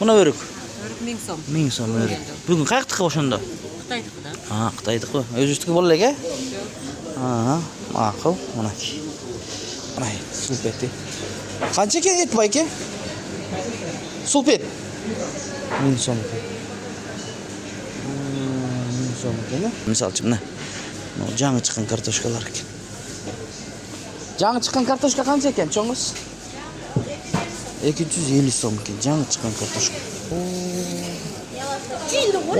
Buna örük. Örük 1000 so'm. 1000 so'm örük. Bugün qayertiki oşonda? Xitoynikida. Ha, Xitoyniki bu. O'zbekniki bo'laga? Ha, ma'qul. Manaki. Mana sulpeti. Qancha ekan et boyki? Sulpet. 1000 so'm. 1000 so'm ekan. Misolchi mana. Жаңы chiqqan kartoshkalar ekan. Жаңы chiqqan kartoshka qancha ekan, cho'ng'iz? 250 so'm ekan. Жаңы chiqqan kartoshka.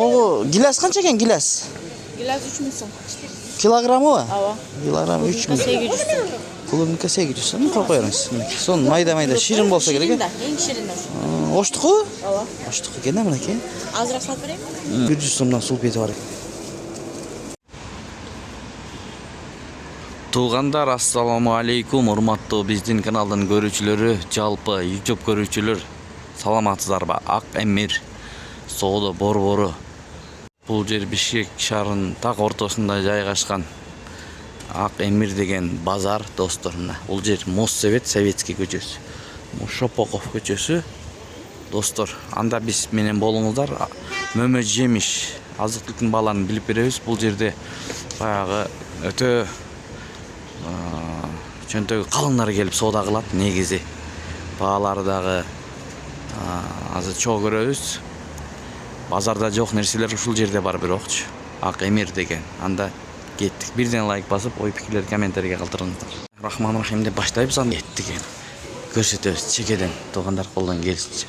O, gilas qancha ekan gilas? Gilas 3000 so'm. Kilogrammi va? Ava. Kilogram 3000. 800 so'm. Klubnika 800 so'm qo'yib qo'yamiz. Son mayda-mayda shirin bo'lsa kerak. Eng shirini. Oshtiqu? Ava. Oshtiq ekan-da mana keyin. Azroq sotib beraymi? 100 so'mdan sulpeti bor ekan. Туғандар, ассаламу алейкум, урматтуу биздин каналдын көрүүчүлөрү, жалпы YouTube көрүүчүлөр, саламатсыздарбы? Ак Эмир соода борбору. Бул жер Бишкек шаарынын так ортосунда жайгашкан Ак Эмир деген базар, достор. Бул жер Моссовет, Советский көчөсү. Шопоков көчөсү. Достор, анда биз менен болуңуздар. Мөмө жемиш, азык-түлүктүн бааларын билип беребиз. Бул жерде баягы өтө чөнтөгү калыңдар келип соода кылат. Негизи баалары дагы азыр чоо көрөбүз. Базарда жок нерселер ушул жерде бар бирокчу. Ак Эмир деген. Анда кеттик. Бирден лайк басып, ой пикирлер комментарийге калтырыңыздар. Рахман-рахим деп баштайбыз, анда кеттик экен. Көрсөтөбүз чекеден, туугандар колдон келсинчи.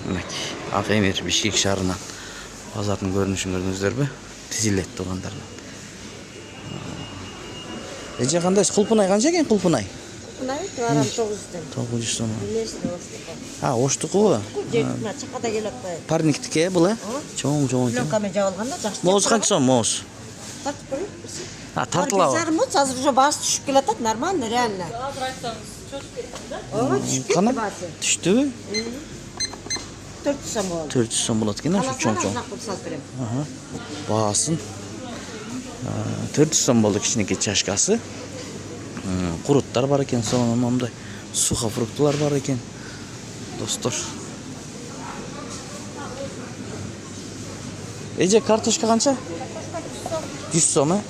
Мынакей Ак Эмир Бишкек шаарынан базардын көрүнүшүн көрдүңүздөрбү? Тизилет туугандар. Эже кандай кулпунай канча экен кулпунай? Кулпунай 900 сом. 900 сом. Несине Оштуку? Жердин чакада келип атпайбы? Парниктике бул, чоң-чоң экен. Пленкамен жабылганда жакшы. Моз канча сом, моз? Тартып көрөйүн. Тартылабы? Жарым азыр уже баасы түшүп келатат, нормально, реально. Азыр айтсаңыз, чөчүп кетти да? Ооба, түшүп кетти баасы. Түштүбү? 400 сом болот. 400 сом болот экен, ушу чоң-чоң. Салып берем. Баасын 400 сом болду кичинекей чашкасы. Куруттар бар экен, сонун мындай сухофруктулар бар экен. Достор. Эже картошка канча? 100 сом.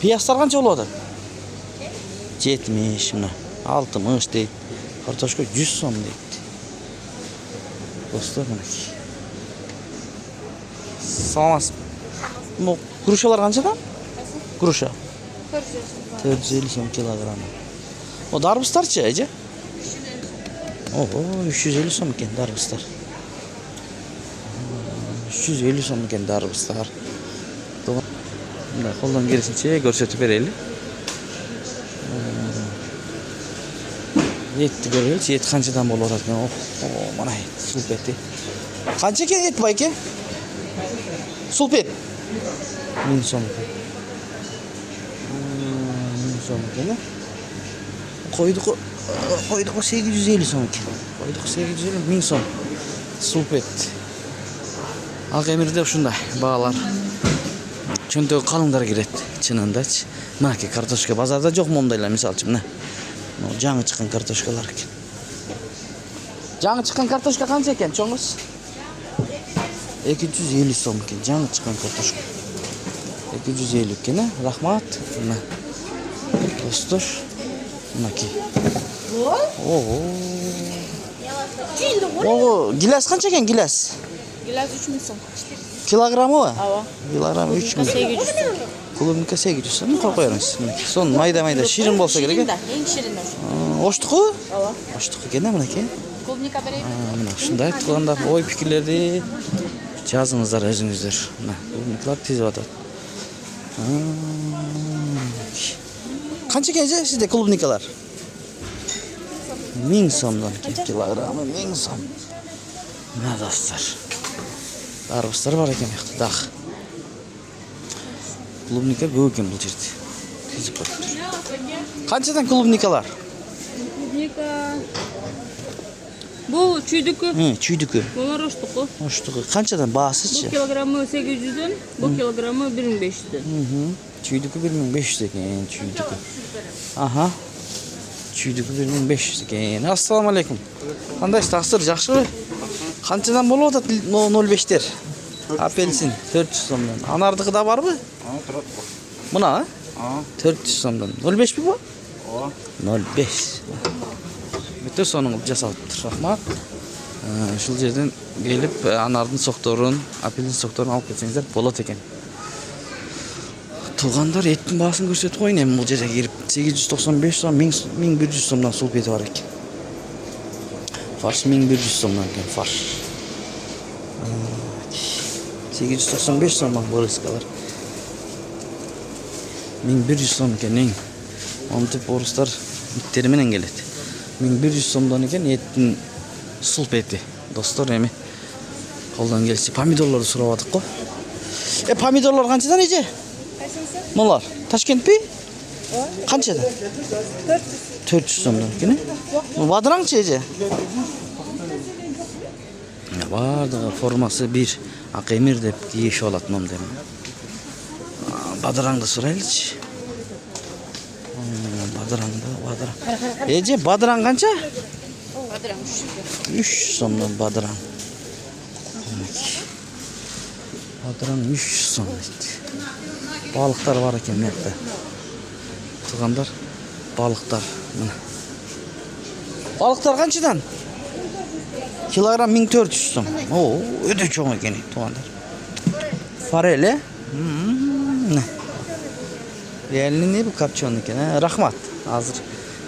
Пияздар канча болот? 70 мына. 60 дейт. Картошка 100 сом дейт. Достор, мынакей. Саламатсыз. Ну, грушалар канчадан? Груша. 450 сом килограмм. О, дарбыздарчы, эже? Ого, 350 сом экен дарбыздар. 350 сом экен дарбыздар. Мына колдон келишинче көрсөтүп берели. Етти көрөбүз, ет канчадан болуп атат экен. О, мына сулпети. Канча экен ет байке? Сулпет. 1000 сом. 1000 сом экен. Койдук 850 сом экен. Койдук 850, 1000 сом. Сулпет. Ак Эмирде ушундай баалар. Чөнтөгү калыңдар кирет, чынындачы. Мынакей картошка базарда жок мондайлар, мисалчы мына. Жаңы чыккан картошкалар экен. Жаңы чыккан картошка канча экен, чоңуз? 250 сом экен, жаңы чыккан картошка. 250 экен, рахмат. Мына. Достор, мынакей. Ого, гилас канча экен, гилас? Гилас 3000 сом. Килограммы ба? Ава. Килограмм 3000. 800 сом. Клубника 800 сом коюп коебуз. Сон майда-майда ширин болсо керек. Эң ширини. Оштуку? Ава. Оштук экен-да мынакей. Клубника берейби? Мына ушундай туугандар, ой пикирлерди жазыңыздар өзүңүздөр. Мына клубниклар тизип атат. Канча экен сизде клубникалар? 1000 сомдон килограммы 1000 сом. Мына достор. Дарбыздар бар экен бuyakta дагы. Клубника көп экен бул жерде. Тизип коюптур. Канчадан клубникалар? Клубника бул чүйдүкү. Чүйдүкү. Булар оштуку. Оштуку. Канчадан баасычы? Бул килограммы 800дөн, бул килограммы 1500дөн. Чүйдүкү 1500 экен, чүйдүкү. Аха. Küçüğüdükü 1500 ekan. Assalamu alaykum. Qanday taqsir, yaxshimi? Qanchadan bo'lib o'tadi 05'ler? Apelsin 400 so'mdan. Anardiki da barmı? Turadi bu. Buna ha? 400 so'mdan. 05 mi bu? 05. Bütün sonunu жасап Rahmat. Şul жерден gelip anardın soktorun, apelsin soktorun alıp ketsеңiздер болот экен. Туғандар еттің басын көрсетіп қойын эми бул жерге кирип 895 сом 1100 сомдан сулуп кетип бар экен. Фарш 1100 сомдан экен фарш. 895 сомдан борискалар. 1100 сом экен эң. Монтип орустар иттери менен келет. 1100 сомдан экен еттин сулп эти. Достор эми колдон келсе помидорлорду сурап атык го. Помидорлор канчадан эже? Molar. Taşkentpi? Qanchadan? 400 so'mdan ekan. Badrangchi eje. Bardig'i formasi 1. Aqemir deb kiyish olatmam deyman. Badrangda so'raylikchi. Badrang. Eje badrang qancha? Badrang 300 so'mdan badrang. Badrang 300 so'm. Balıklar var ekan bu yerda. Tuğanlar balıklar. Balıklar qanchadan? Kilogram 1400 so'm. Oo, öde cho'ng ekan tuğanlar. Farele. Realni ne bu kapçon ekan? Rahmat. Hozir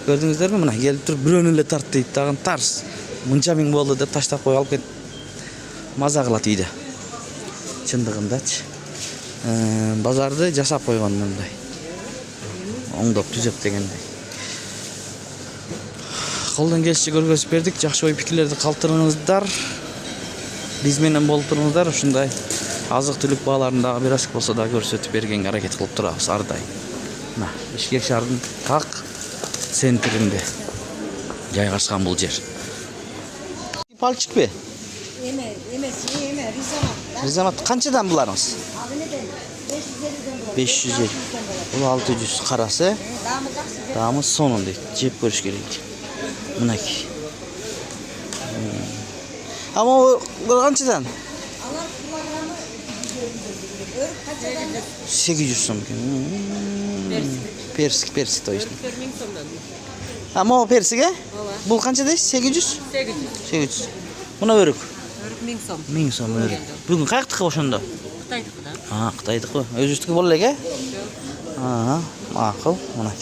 ko'rdingizlarmi? Mana kelib turib birovni tart deydi, tag'in tars. Muncha ming bo'ldi deb tashlab qo'yib olib ket. Maza qiladi uyda. Chındig'indachi. Bazarda жасап қойған мындай. Оңдоп түзөп дегендей. Колдон келишче көргөзүп бердик. Жакшы ой пикирлерди калтырыңыздар. Биз менен болуп туруңуздар. Ушундай азык түлүк бааларындагы бир ашык болсо да көрсөтүп бергенге аракет кылып турабыз ар дайым. Мына Бишкек шаарынын так центринде жайгашкан бул жер. Палчикпи? Emez, Rizamat. Rizamat канчадан буларыңыз? 550. Bu 600 karası. Damı sonunda cep görüş gerek. Bunaki. Ama o kaçtan? 800 som. Persik to işte. Ama o persik bu kaçta değil? 800? 800. Buna örük. 1000 som. 1000 som örük. Bugün kayıktık oşunda. Xitoynikidan. Ha, Xitoyniki. O'zbekniki bo'lar-ku. Ha, ma'qul. Mana.